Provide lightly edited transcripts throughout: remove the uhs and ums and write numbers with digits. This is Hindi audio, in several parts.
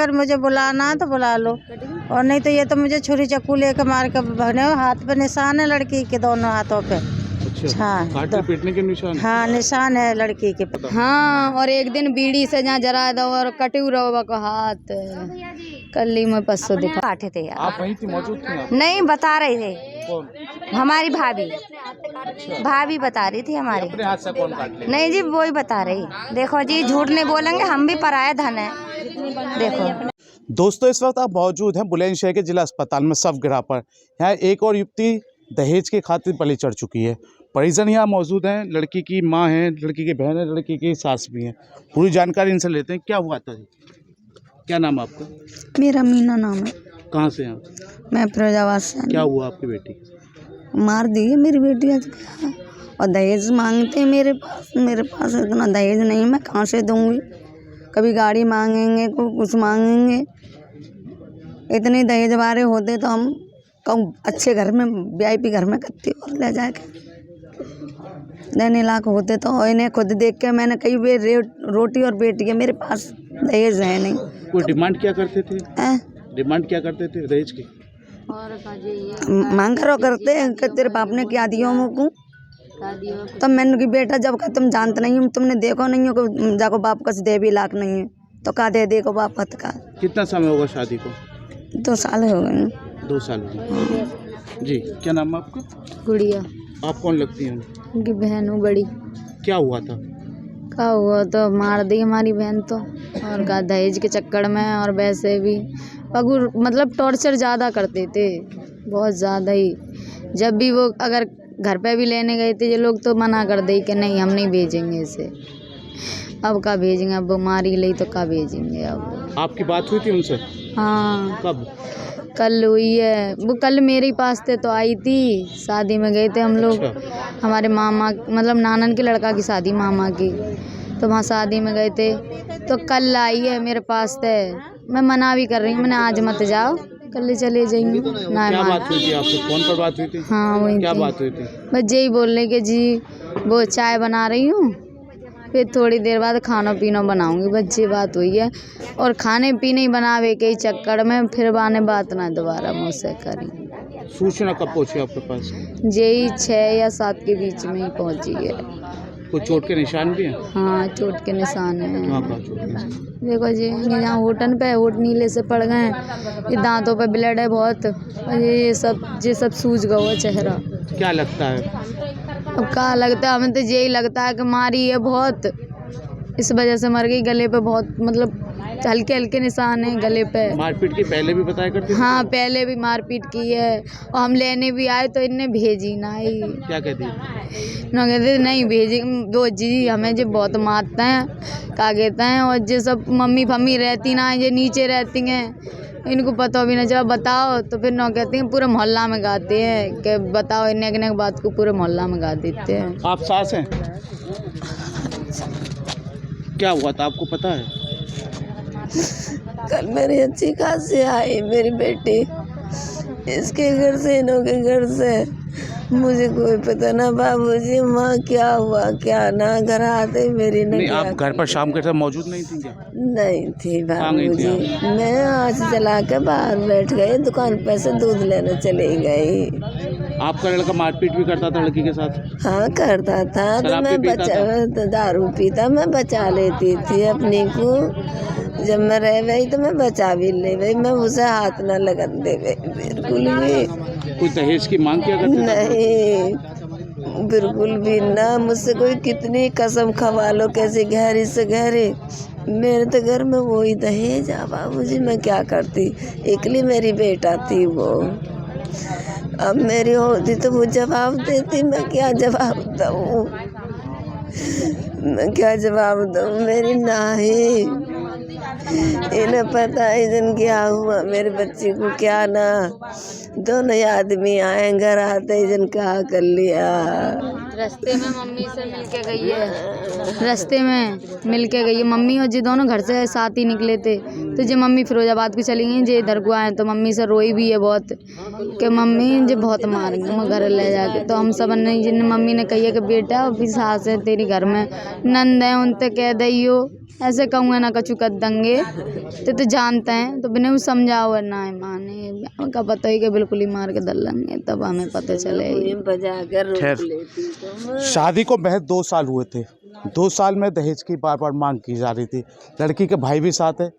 अगर मुझे बुलाना है तो बुला लो, और नहीं तो ये तो मुझे छुरी चाकू लेकर मार कर भने। हाथ पे निशान है लड़की के, दोनों हाथों पे। अच्छा, हाँ, पीटने के निशान। हाँ, निशान है लड़की के। हाँ, और एक दिन बीड़ी से जहाँ जरा दो और कटू रहो को हाथ कल्ली में पस्सो दिखा काटे थे यार। आप वहीं थी, मौजूद थी आप? नहीं, बता रहे थे कौन? हमारी भाभी। भाभी बता रही थी हमारी। अपने हाथ से कौन काट ले? नहीं जी, वो ही बता रही। देखो जी, झूठ नहीं बोलेंगे, हम भी पराया धन है। देखो दोस्तों, इस वक्त आप मौजूद हैं बुलंदशहर के जिला अस्पताल में शवगृह पर। यहाँ एक और युवती दहेज के खातिर बलि चढ़ चुकी है। परिजन यहाँ मौजूद हैं, लड़की की माँ है, लड़की की बहन है, लड़की की सास भी है। पूरी जानकारी इनसे लेते हैं। क्या हुआ था जी? क्या नाम है आपका? मेरा मीना नाम है। कहाँ से हैं आप? मैं फिरोजाबाद से। क्या हुआ आपकी बेटी? मार दी है मेरी बेटी आज। और दहेज मांगते हैं मेरे पास इतना दहेज नहीं, मैं कहाँ से दूंगी। कभी गाड़ी मांगेंगे, कुछ मांगेंगे। इतने दहेज वाले होते तो हम कहूँ अच्छे घर में, VIP घर में कत्ती और ले जाके देने लायक होते। तो इन्हें खुद देख के मैंने कई बार रोटी और बेटी है, मेरे पास दहेज है नहीं। कोई डिमांड क्या करते थे? डिमांड क्या करते थे दहेज की? मांग करो करते हैं कि तेरे बाप ने क्या दिया मुझको। तो मैंने कि बेटा जब का तुम जानते नहीं हो, तुमने देखो नहीं हो कि जाको बाप का दे भी लाख नहीं है तो का दे देगा बाप हथ का। कितना समय होगा शादी को? 2 साल हो गए। 2 साल हो गए। जी, क्या नाम है आपका? गुड़िया। आप कौन लगती हैं? उनकी बहन हूँ बड़ी। क्या हुआ था? क्या हुआ तो मार दी हमारी बहन तो, और का दहेज के चक्कर में। और वैसे भी पगु मतलब टॉर्चर ज़्यादा करते थे, बहुत ज़्यादा ही। जब भी वो अगर घर पे भी लेने गए थे ये लोग तो मना कर दे कि नहीं हम नहीं भेजेंगे इसे। अब का भेजेंगे, अब बीमारी ली तो का भेजेंगे अब। आपकी बात हुई थी उनसे? हाँ, कब? कल हुई है। वो कल मेरे पास थे तो आई थी। शादी में गए थे हम लोग। अच्छा। हमारे मामा मतलब नानन के लड़का की शादी, मामा की, तो वहाँ शादी में गए थे। तो कल आई है मेरे पास थे। मैं मना भी कर रही हूँ, मैंने आज मत जाओ, कल चले जाएंगे। क्या बात हुई थी आपसे? फोन पर बात हुई थी? हाँ, वही क्या थी। बात हुई थी? बस यही बोल रहे कि जी वो चाय बना रही हूँ, फिर थोड़ी देर बाद खाना पीना बनाऊंगी, बस ये बात हुई है। और खाने पीने ही बनावे के चक्कर में फिर बाने बात ना दोबारा मुझसे करी। सूचना कब पहुंची आपके पास? यही 6 या 7 के बीच में ही पहुंची है। कोई चोट के निशान भी हैं? हाँ, चोट के निशान है। कहाँ चोट के निशान? देखो जी, यहाँ होटन पे होट नीले से पड़ गए हैं, ये दांतों पे ब्लड है बहुत, और ये सब सूज गया हुआ चेहरा। क्या लगता है? अब क्या लगता है, हमें तो यही लगता है कि मारी है बहुत, इस वजह से मर गई। गले पे बहुत मतलब हल्के हल्के निशान है गले पे। मारपीट की पहले भी बताया करती थी? हाँ, पहले भी मारपीट की है। और हम लेने भी आए तो इनने भेजी ना ही। क्या कहती? ना कहते नहीं भेजी दो जी, हमें जो बहुत मारते हैं, क्या कहते हैं। और जो सब मम्मी फम्मी रहती ना, ये नीचे रहती हैं, इनको पता भी ना चला बताओ तो फिर ना कहती हैं पूरे मोहल्ला में गाते हैं कि बताओ, इन्हें बात को पूरे मोहल्ला में गा देते हैं। आप सास हैं? क्या हुआ था आपको पता है? कल मेरी अच्छी खासी आई मेरी बेटी, इसके घर से इन्हों के घर से, मुझे कोई पता ना बाबूजी माँ क्या हुआ क्या ना। घर आते मेरी नहीं, आप घर पर शाम के समय मौजूद नहीं थी क्या? नहीं थी बाबूजी, मैं आज चला के बाहर बैठ गई, दुकान पे से दूध लेने चली गई। आपका लड़का मारपीट भी करता था लड़की के साथ? हाँ करता था, तो मैं दारू पीता, मैं बचा लेती थी अपनी को। जब मैं रह गई तो मैं बचा भी ले गई, मैं उसे हाथ ना लगन दे गई बिल्कुल भी। कोई दहेज की मांग किया करता था? नहीं, बिल्कुल भी ना। मुझसे कोई कितनी कसम खवा लो कैसी गहरी से गहरी, मेरे तो घर में वही दहेज आ बाबूजी, मैं क्या करती। एकली मेरी बेटा थी वो, अब मेरी होती तो वो जवाब देती, मैं क्या जवाब दूँ, मैं क्या जवाब दूँ। मेरी नाही, इन्हें पता है जन क्या हुआ मेरे बच्चे को क्या ना। दोनों आदमी आए, घर आते जन क्या कर लिया। रास्ते में मम्मी से मिल के गई है, रास्ते में मिल के गई है मम्मी और जी, दोनों घर से साथ ही निकले थे। तो जी मम्मी फिरोजाबाद को चली गई, जी इधर को आए तो मम्मी से रोई भी है बहुत कि मम्मी जी बहुत मारेंगे मैं घर ले जाके। तो हम सब ने जिन मम्मी ने कही है कि बेटा अभी सास है तेरी घर में, नंद है उनसे कह दियो ऐसे कहूँगा ना कछु कर देंगे तो जानते हैं तो बिना समझाओ ना माने का पता ही कि बिल्कुल ही मार के दल लेंगे तब हमें पता चले। खैर शादी को महज 2 साल हुए थे, 2 साल में दहेज की बार बार मांग की जा रही थी। लड़की के भाई भी साथ है,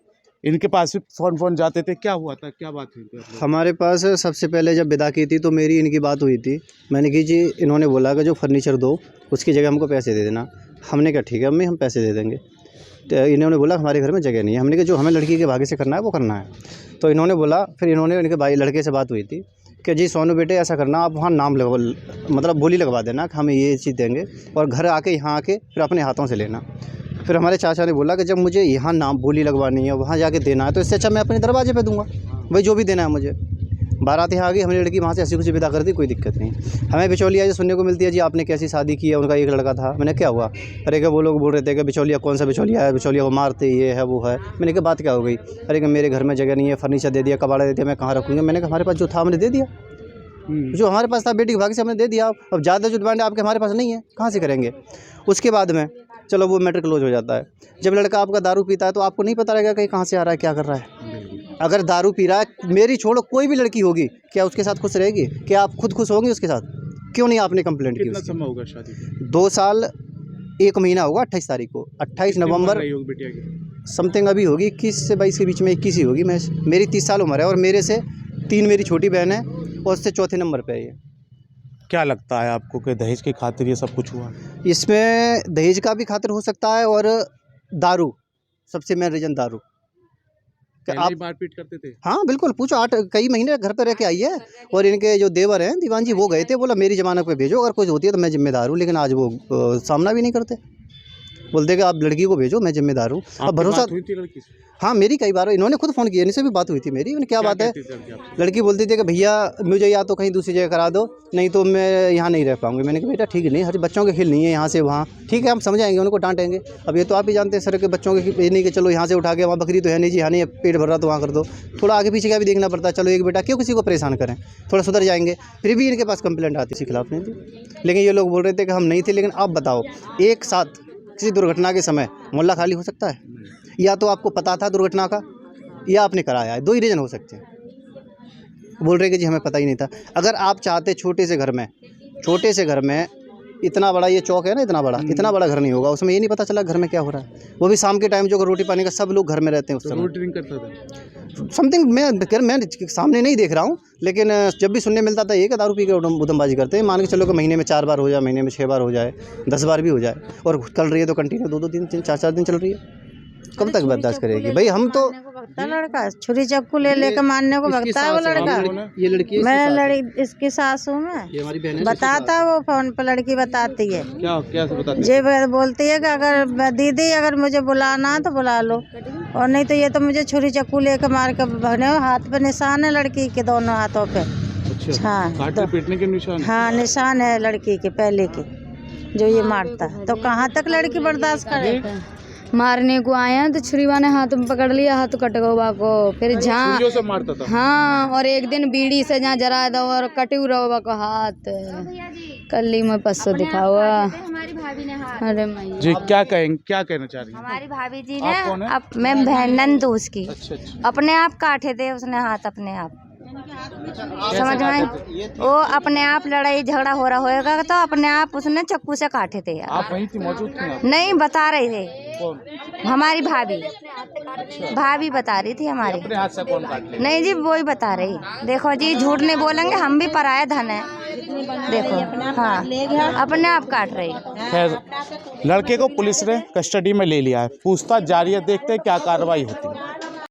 इनके पास भी फोन जाते थे। क्या हुआ था, क्या बात हुई थी? हमारे पास सबसे पहले जब विदा की थी तो मेरी इनकी बात हुई थी। मैंने कही जी, इन्होंने बोला कि जो फर्नीचर दो उसकी जगह हमको पैसे दे देना। हमने कहा ठीक है अम्मी हम पैसे दे देंगे। तो इन्होंने बोला हमारे घर में जगह नहीं है। हमने कहा जो हमें लड़की के भाग्य से करना है वो करना है। तो इन्होंने बोला, फिर इन्होंने इनके भाई लड़के से बात हुई थी कि जी सोनू बेटे ऐसा करना, आप वहाँ नाम लगवा मतलब बोली लगवा देना कि हमें ये चीज़ देंगे और घर आके यहाँ आके फिर अपने हाथों से लेना। फिर हमारे चाचा ने बोला कि जब मुझे यहाँ नाम बोली लगवानी है वहाँ जाके देना है तो इससे अच्छा मैं अपने दरवाजे पे दूंगा, भाई जो भी देना है मुझे। बारात यहाँ आ गई, हमने लड़की वहाँ से हंसी खुशी विदा कर दी, कोई दिक्कत नहीं। हमें बिचौलिया जो सुनने को मिलती है जी आपने कैसी शादी की है, उनका एक लड़का था। मैंने क्या हुआ, अरे क्या वो लोग बोल रहे थे कि बिचौलिया कौन सा बिचौलिया है, बिचौलिया को मारते ये है वो है। मैंने कहा बात क्या हो गई, अरे कि मेरे घर में जगह नहीं है, फर्नीचर दे दिया, कबाड़ा दे दिया, मैं कहाँ रखूँगा। मैंने कहा हमारे पास जो था हमने दे दिया, जो हमारे पास था बेटी के भाग्य से हमने दे दिया। अब ज़्यादा जो डिमांड आपके हमारे पास नहीं है, कहाँ से करेंगे। उसके बाद में चलो वो मैटर क्लोज हो जाता है। जब लड़का आपका दारू पीता है तो आपको नहीं पता रहेगा कि कहाँ से आ रहा है, क्या कर रहा है। अगर दारू पी रहा है, मेरी छोड़ो कोई भी लड़की होगी, क्या उसके साथ खुश रहेगी? क्या आप खुद खुश होंगे उसके साथ? क्यों नहीं आपने कंप्लेंट की? कितना समय होगा शादी को? 2 साल 1 महीना होगा। 28 तारीख को, 28 नवंबर बिटिया की समथिंग अभी होगी, 21 से 22 के बीच में, 21 ही होगी। मेरी 30 साल उम्र है और मेरे से 3 मेरी छोटी बहन है और उससे चौथे नंबर पे है ये। क्या लगता है आपको कि दहेज की खातिर ये सब कुछ हुआ? इसमें दहेज का भी खातिर हो सकता है और दारू, सबसे मेन रीज़न दारू। आप मारपीट करते थे? हाँ बिल्कुल, पूछो। 8 कई महीने घर पे रह के आई है और इनके जो देवर हैं दीवान जी वो गए थे, बोला मेरी जमानत पे भेजो, अगर कुछ होती है तो मैं जिम्मेदार हूँ। लेकिन आज वो सामना भी नहीं करते, बोलते कि आप लड़की को भेजो, मैं जिम्मेदार हूँ। अब भरोसा हुई थी लड़की से? हाँ मेरी कई बार, इन्होंने खुद फ़ोन किया, इनसे भी बात हुई थी मेरी। क्या बात है, लड़की बोलती थी कि भैया मुझे या तो कहीं दूसरी जगह करा दो, नहीं तो मैं यहाँ नहीं रह पाऊँगी। मैंने कहा बेटा ठीक नहीं, हर बच्चों के खेल नहीं है यहाँ से वहाँ, ठीक है हम समझाएंगे, उनको डांटेंगे। अब ये तो आप ही जानते हैं सर के बच्चों के ये नहीं कि चलो यहाँ से उठा के वहाँ बकरी तो है नहीं जी, यहाँ नहीं पेट भर रहा तो वहाँ कर दो। थोड़ा आगे पीछे का भी देखना पड़ता है। चलो एक बेटा क्यों किसी को परेशान करें, थोड़ा सुधर जाएंगे। फिर भी इनके पास कंप्लेंट आती इसके खिलाफ नहीं थी, लेकिन ये लोग बोल रहे थे कि हम नहीं थे। लेकिन आप बताओ, एक साथ किसी दुर्घटना के समय मोहल्ला खाली हो सकता है? या तो आपको पता था दुर्घटना का या आपने कराया है, 2 ही रीज़न हो सकते हैं। बोल रहे कि जी हमें पता ही नहीं था। अगर आप चाहते छोटे से घर में इतना बड़ा ये चौक है ना, इतना बड़ा घर नहीं होगा, उसमें ये नहीं पता चला घर में क्या हो रहा है। वो भी शाम के टाइम जो रोटी पानी का सब लोग घर में रहते हैं उस समय। ड्रिंक करता था समथिंग मैं सामने नहीं देख रहा हूँ, लेकिन जब भी सुनने मिलता था ये कि दारू पी के उधमबाजी करते हैं। मान के चलो कि महीने में 4 बार हो जाए, महीने में 6 बार हो जाए, 10 बार भी हो जाए, और चल रही है तो कंटिन्यू 2-2 दिन 4-4 दिन चल रही है। कब तक बर्दाश्त करेगी भाई? हम तो लड़का छुरी चाकू ले लेकर मारने को भगता है वो लड़का। ये लड़की मैं इसकी सास हूँ मैं, ये हमारी बहन है। बताता वो फोन पर लड़की बताती है, क्या बताती जे बोलती है कि अगर दीदी अगर मुझे बुलाना तो बुला लो, और नहीं तो ये तो मुझे छुरी चाकू लेकर मार कर भगने। हाथ पे निशान है लड़की के, दोनों हाथों पे। अच्छा, हाँ पीटने के निशान? हाँ निशान है लड़की के पहले के, जो ये मारता है। तो कहाँ तक लड़की बर्दाश्त करे? मारने को आया तो छुरीवा ने हाथ में पकड़ लिया, हाथ कट गवा को, फिर जहाँ से मारता था। हाँ, और एक दिन बीड़ी से जहाँ जरा दो और कटू रहो को हाथ कल्ली में पस्सो दिखा हुआ। हमारी भाभी ने हाथ, अरे मैया जी क्या कहना चाह रही हैं? हमारी भाभी जी ने कौन है? मैं बहन नंद हूँ उसकी, अच्छा। अपने आप काटे थे उसने हाथ, अपने आप। समझ में? वो अपने आप लड़ाई झगड़ा हो रहा होगा तो अपने आप उसने चाकू से काटे थे यार। आप वहीं थी, मौजूद थी आप? नहीं, बता रहे थे कौन? हमारी भाभी बता रही थी हमारी। अपने हाथ से कौन काट ले? नहीं जी, वो ही बता रही। देखो जी, झूठ नहीं बोलेंगे, हम भी पराया धन है। देखो हाँ, अपने आप काट रही। खैर लड़के को पुलिस ने कस्टडी में ले लिया है, पूछताछ जारी है, देखते हैं क्या कार्रवाई होती है।